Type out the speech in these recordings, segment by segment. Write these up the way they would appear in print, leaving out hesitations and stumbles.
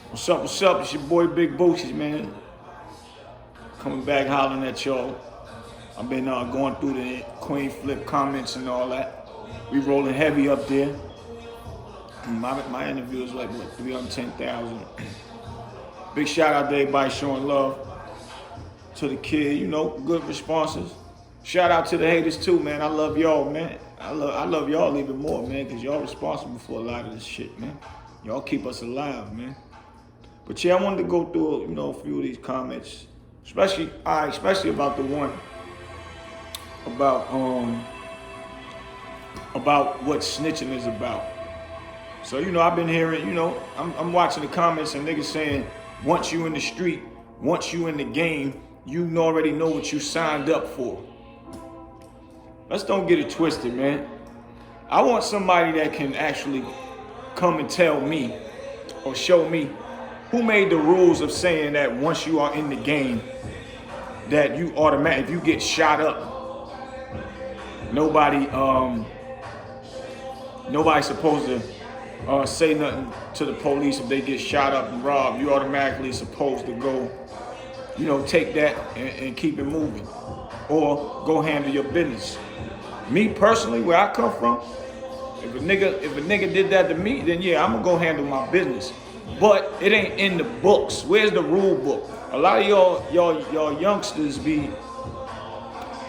What's up, what's up? It's your boy Big Bootsie, man. Coming back hollering at y'all. I've been going through the Queen Flip comments and all that. We rolling heavy up there. My interview is like, what, 310,000. Big shout out to everybody showing love to the kid, you know, good responses. Shout out to the haters too, man. I love y'all, man. I love y'all even more, man, because y'all responsible for a lot of this shit, man. Y'all keep us alive, man. But yeah, I wanted to go through, you know, a few of these comments, especially about the one about what snitching is about. So, you know, I've been hearing, you know, I'm watching the comments and niggas saying, once you in the street, once you in the game, you already know what you signed up for. Let's don't get it twisted, man. I want somebody that can actually come and tell me or show me who made the rules of saying that once you are in the game, that you automatically, if you get shot up, nobody's supposed to say nothing to the police if they get shot up and robbed. You automatically supposed to go, you know, take that and keep it moving, or go handle your business. Me personally, where I come from, if a nigga did that to me, then yeah, I'm gonna go handle my business. But it ain't in the books. Where's the rule book? A lot of y'all youngsters be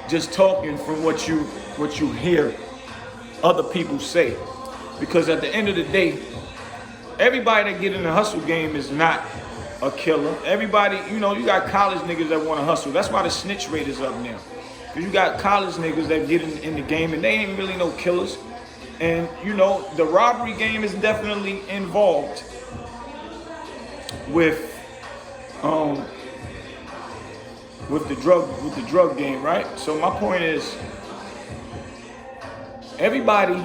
just talking from what you hear other people say. Because at the end of the day, everybody that get in the hustle game is not a killer. Everybody, you know, you got college niggas that want to hustle. That's why the snitch rate is up now. Because you got college niggas that get in the game and they ain't really no killers. And, you know, the robbery game is definitely involved with the drug game, right? So my point is, everybody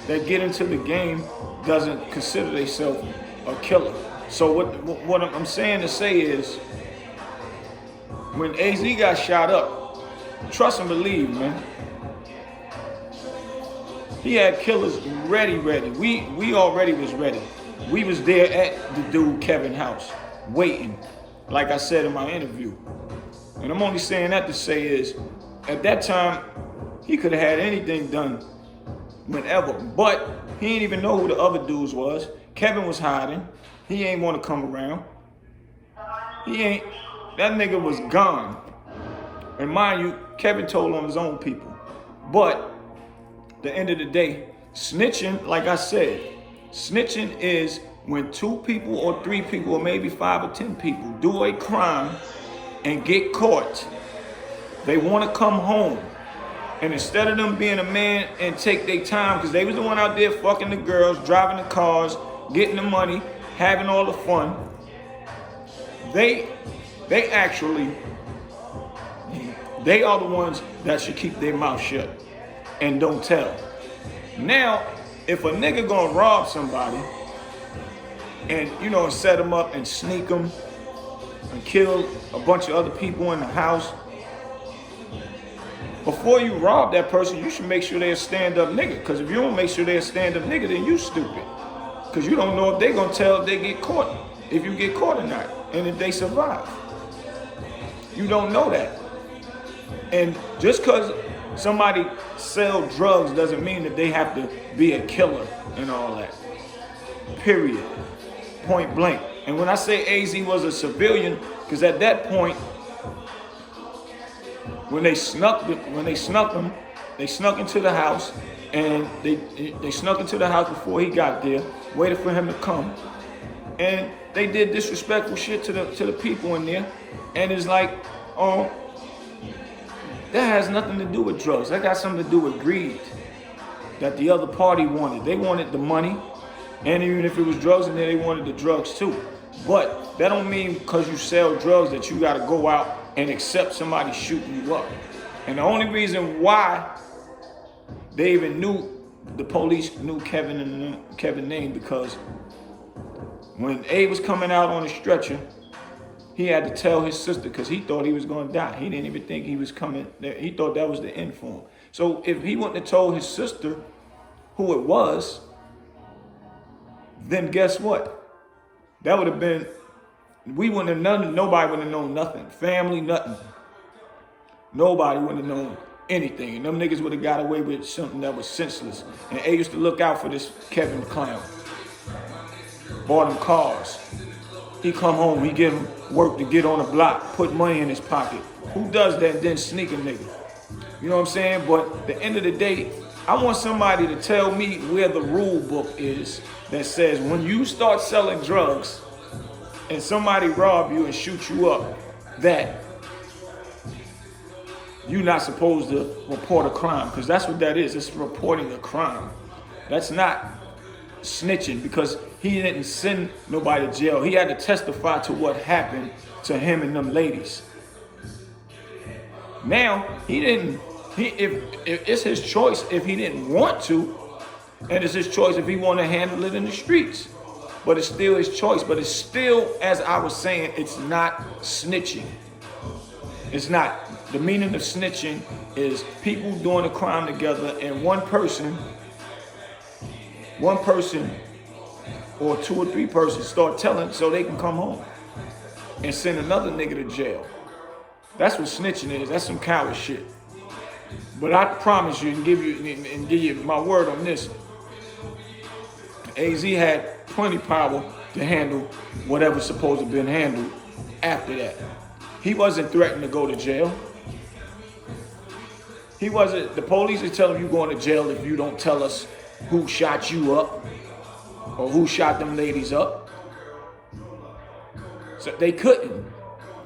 that get into the game doesn't consider themselves a killer. So what I'm saying to say is, when AZ got shot up, trust and believe, man. He had killers ready. We already was ready. We was there at the dude Kevin's house, waiting, like I said in my interview. And I'm only saying that to say is, at that time, he could have had anything done whenever, but he didn't even know who the other dudes was. Kevin was hiding. He ain't want to come around. That nigga was gone. And mind you, Kevin told on his own people. But at the end of the day, snitching, like I said, snitching is when 2 people or 3 people or maybe 5 or 10 people do a crime and get caught. They want to come home. And instead of them being a man and take their time, because they was the one out there fucking the girls, driving the cars, getting the money, having all the fun, they are the ones that should keep their mouth shut and don't tell. Now, if a nigga gonna rob somebody and, you know, set them up and sneak them and kill a bunch of other people in the house, before you rob that person, you should make sure they're a stand-up nigga. Because if you don't make sure they're a stand-up nigga, then you stupid. Because you don't know if they're gonna tell if they get caught, if you get caught or not, and if they survive. You don't know that. And just because somebody sell drugs doesn't mean that they have to be a killer and all that. Period. Point blank. And when I say AZ was a civilian, because at that point, when they snuck him, they snuck into the house, and they snuck into the house before he got there, waited for him to come, and they did disrespectful shit to the people in there, and it's like, oh, that has nothing to do with drugs. That got something to do with greed that the other party wanted. They wanted the money, and even if it was drugs in there, they wanted the drugs too. But that don't mean because you sell drugs that you got to go out and accept somebody shooting you up. And the only reason why they even knew, the police knew Kevin's name, because when A was coming out on the stretcher, he had to tell his sister because he thought he was going to die. He didn't even think he was coming. He thought that was the end for him. So if he wouldn't have told his sister who it was, then guess what? That would have been, we wouldn't have known, nobody would have known nothing. Family, nothing. Nobody would have known anything. And them niggas would have got away with something that was senseless. And A used to look out for this Kevin clown. Bought him cars. He come home, he give him work to get on the block, put money in his pocket. Who does that then sneak a nigga? You know what I'm saying? But at the end of the day, I want somebody to tell me where the rule book is that says when you start selling drugs and somebody rob you and shoot you up, that you're not supposed to report a crime, because that's what that is. It's reporting a crime. That's not snitching, because he didn't send nobody to jail. He had to testify to what happened to him and them ladies. Now, if it's his choice if he didn't want to, and it's his choice if he want to handle it in the streets. But it's still his choice. But it's still, as I was saying, it's not snitching. It's not. The meaning of snitching is people doing a crime together and one person or 2 or 3 persons start telling so they can come home and send another nigga to jail. That's what snitching is. That's some coward shit. But I promise you and give you my word on this. AZ had plenty power to handle whatever's supposed to have been handled after that. He wasn't threatened to go to jail. He wasn't. The police are telling you going to jail if you don't tell us who shot you up or who shot them ladies up. So they couldn't.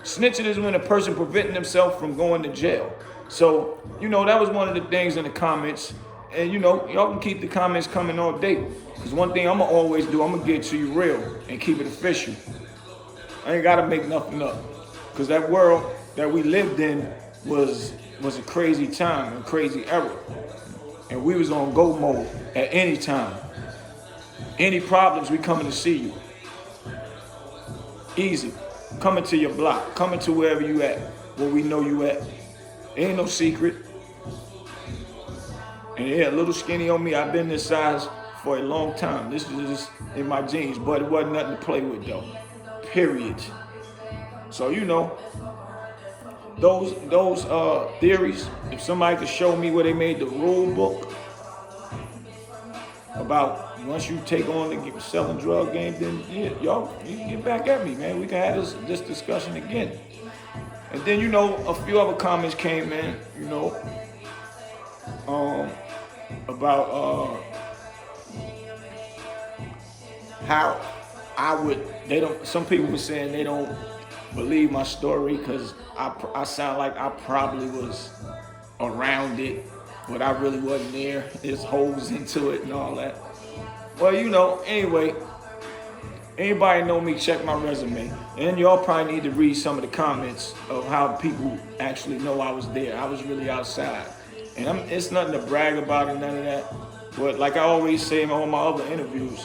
Snitching is when a person preventing themselves from going to jail. So, that was one of the things in the comments. And, y'all can keep the comments coming all day. Because one thing I'm going to always do, I'm going to get to you real and keep it official. I ain't got to make nothing up. Because that world that we lived in was a crazy time, a crazy era. And we was on go mode at any time. Any problems, we coming to see you. Easy. Coming to your block. Coming to wherever you at. Where we know you at. Ain't no secret. And yeah, a little skinny on me. I've been this size for a long time. This is just in my genes. But it wasn't nothing to play with though. Period. So those theories, if somebody could show me where they made the rule book about once you take on the selling drug game, then yeah, y'all, you can get back at me, man. We can have this discussion again. And then, a few other comments came in, about how some people were saying they don't believe my story because I sound like I probably was around it, but I really wasn't there. There's holes into it and all that. Well, anyway, anybody know me, check my resume. And y'all probably need to read some of the comments of how people actually know I was there. I was really outside. And it's nothing to brag about and none of that. But like I always say in all my other interviews,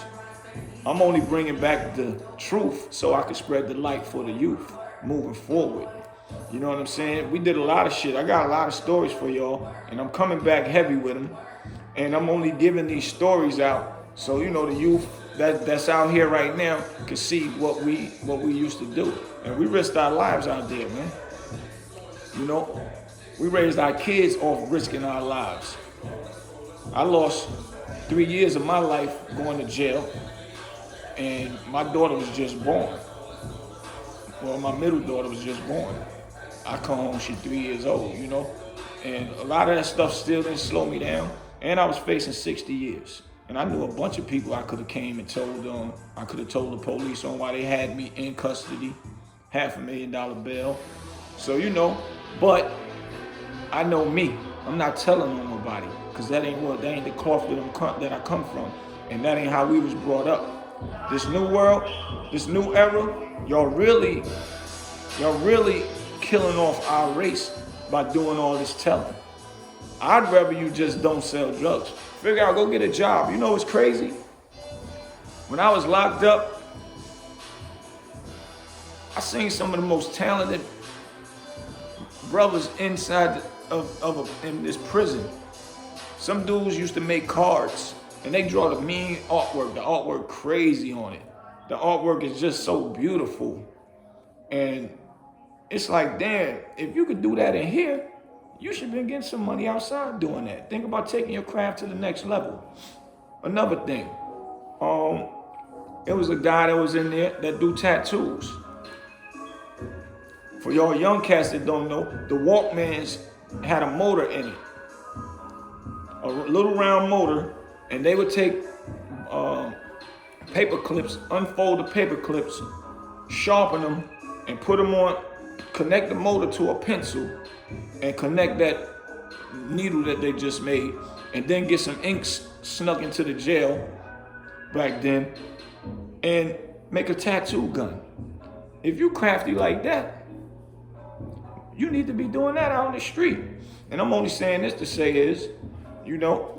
I'm only bringing back the truth so I can spread the light for the youth moving forward. You know what I'm saying? We did a lot of shit. I got a lot of stories for y'all, and I'm coming back heavy with them. And I'm only giving these stories out so the youth that's out here right now can see what we used to do. And we risked our lives out there, man. We raised our kids off risking our lives. I lost 3 years of my life going to jail, and my daughter was just born. Well, my middle daughter was just born. I come home, she's 3 years old, And a lot of that stuff still didn't slow me down. And I was facing 60 years. And I knew a bunch of people I could have came and told them. I could have told the police on why they had me in custody. $500,000 bail. So, but I know me. I'm not telling nobody. Because that ain't the cloth that I come from. And that ain't how we was brought up. This new world, this new era, y'all really killing off our race by doing all this telling. I'd rather you just don't sell drugs. Figure out, go get a job. You know what's crazy? When I was locked up, I seen some of the most talented brothers inside in this prison. Some dudes used to make cards, and they draw the mean artwork. The artwork crazy on it. The artwork is just so beautiful. And it's like, damn, if you could do that in here, you should be getting some money outside doing that. Think about taking your craft to the next level. Another thing, it was a guy that was in there that do tattoos. For y'all young cats that don't know, the Walkmans had a motor in it. A little round motor, and they would take paper clips, unfold the paper clips, sharpen them, and put them on, connect the motor to a pencil, and connect that needle that they just made, and then get some ink snuck into the jail back then, and make a tattoo gun. If you crafty like that, you need to be doing that out on the street. And I'm only saying this to say is, you know,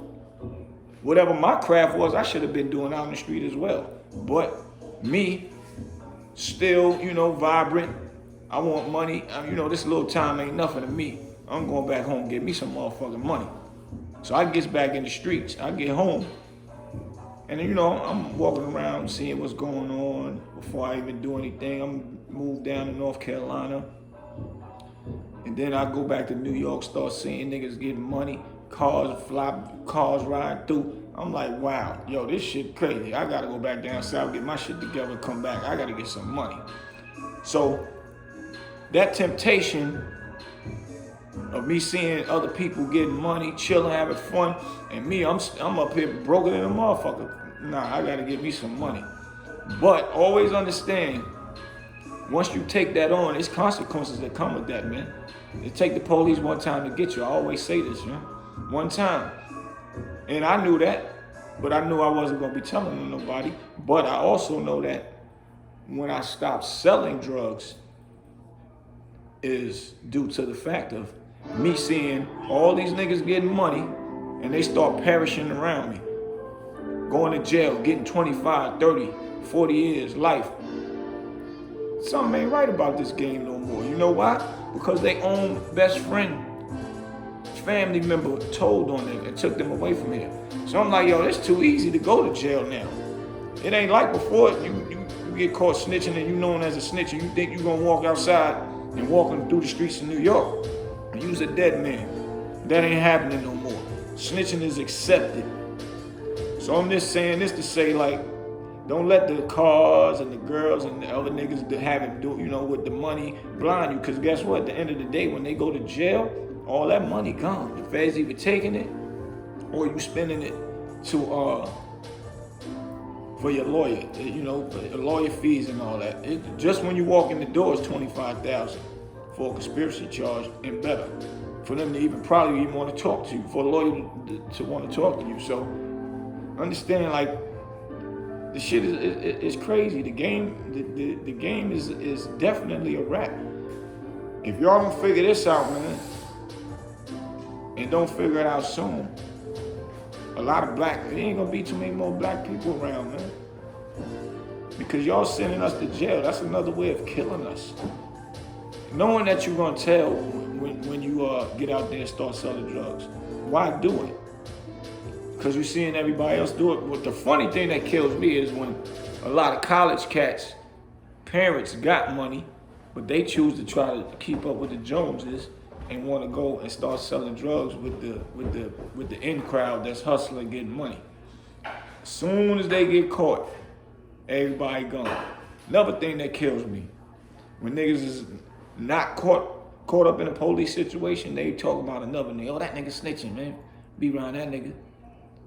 whatever my craft was, I should have been doing out on the street as well. But me, still, you know, vibrant. I want money. You know, this little time ain't nothing to me. I'm going back home and get me some motherfucking money. So I get back in the streets. I get home. And you know, I'm walking around seeing what's going on before I even do anything. I'm moved down to North Carolina. And then I go back to New York, start seeing niggas getting money, cars riding through. I'm like, wow, yo, this shit crazy. I gotta go back down south, get my shit together, and come back. I gotta get some money. So that temptation of me seeing other people getting money, chilling, having fun, and me, I'm up here broken than a motherfucker. Nah, I gotta get me some money. But always understand, once you take that on, there's consequences that come with that, man. It take the police one time to get you. I always say this, man. One time. And I knew that, but I knew I wasn't gonna be telling nobody. But I also know that when I stopped selling drugs is due to the fact of me seeing all these niggas getting money and they start perishing around me. Going to jail, getting 25, 30, 40 years, life. Something ain't right about this game no more. You know why? Because they own best friend, family member told on them and took them away from here. So I'm like, yo, it's too easy to go to jail now. It ain't like before you get caught snitching and you known as a snitch and you think you gonna walk outside and walking through the streets of New York and you's a dead man. That ain't happening no more. Snitching is accepted. So I'm just saying this to say, like, don't let the cars and the girls and the other niggas that have it do, you know, with the money blind you. Because guess what? At the end of the day, when they go to jail, all that money gone. The feds either taking it or you spending it to for your lawyer, you know, for your lawyer fees and all that. Just when you walk in the door, it's $25,000 for a conspiracy charge and better. For them to even want to talk to you, for a lawyer to want to talk to you. So understand, like, the shit is crazy. The game is definitely a wrap. If y'all don't figure this out, man, and don't figure it out soon, a lot of there ain't gonna be too many more black people around, man. Because y'all sending us to jail, that's another way of killing us. Knowing that you're gonna tell when you get out there and start selling drugs, why do it? Because you're seeing everybody else do it. But the funny thing that kills me is when a lot of college cats, parents got money, but they choose to try to keep up with the Joneses and want to go and start selling drugs with the in crowd that's hustling, getting money. As soon as they get caught, everybody gone. Another thing that kills me, when niggas is not caught up in a police situation, they talk about another nigga. Oh, that nigga snitching, man. Be around that nigga.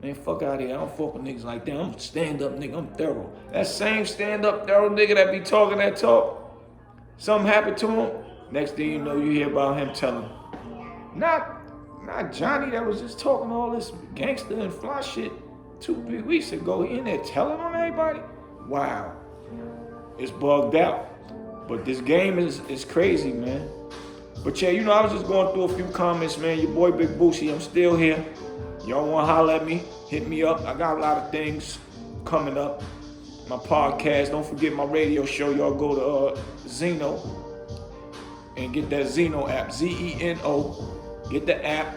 Man, fuck out of here. I don't fuck with niggas like that. I'm a stand-up nigga. I'm thorough. That same stand-up thorough nigga that be talking that talk, something happened to him, next thing you know, you hear about him telling, not Johnny that was just talking all this gangster and fly shit 2-3 weeks ago. He in there telling on everybody? Wow. It's bugged out. But this game is crazy, man. But yeah, you know, I was just going through a few comments, man. Your boy Big Bootsie, I'm still here. Y'all want to holler at me, hit me up. I got a lot of things coming up. My podcast, don't forget my radio show. Y'all go to Zeno and get that Zeno app, Zeno. Get the app,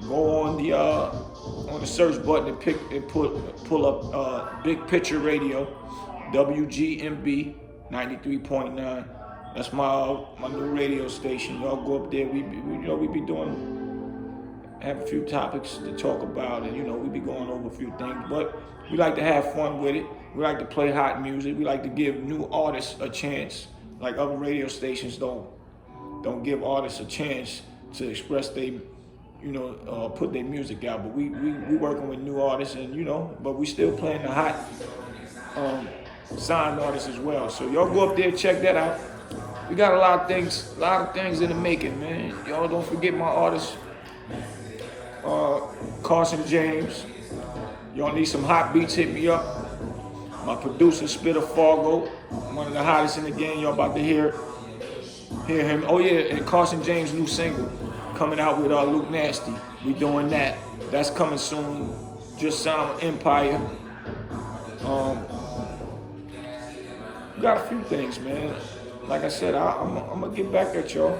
go on the search button and pull up Big Picture Radio. WGMB 93.9. That's my new radio station. Y'all go up there. We be doing, have a few topics to talk about, and we be going over a few things. But we like to have fun with it. We like to play hot music. We like to give new artists a chance. Like other radio stations don't give artists a chance to express put their music out. But we working with new artists, and but we still playing the hot signed artists as well. So y'all go up there, check that out. We got a lot of things in the making, man. Y'all don't forget my artist, Carson James. Y'all need some hot beats, hit me up. My producer, Spitter Fargo, one of the hottest in the game. Y'all about to hear him. Oh yeah, and Carson James' new single coming out with Luke Nasty. We doing that. That's coming soon. Just signed with Empire. We got a few things, man. Like I said, I'm gonna get back at y'all.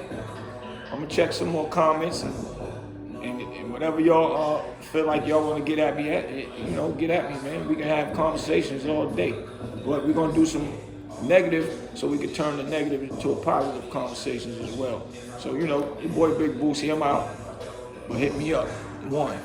I'm gonna check some more comments and whatever y'all feel like y'all want to get at me get at me, man. We can have conversations all day, but we're gonna do some negative so we can turn the negative into a positive conversations as well. So your boy Big Bootsie, I'm out. But hit me up. 1.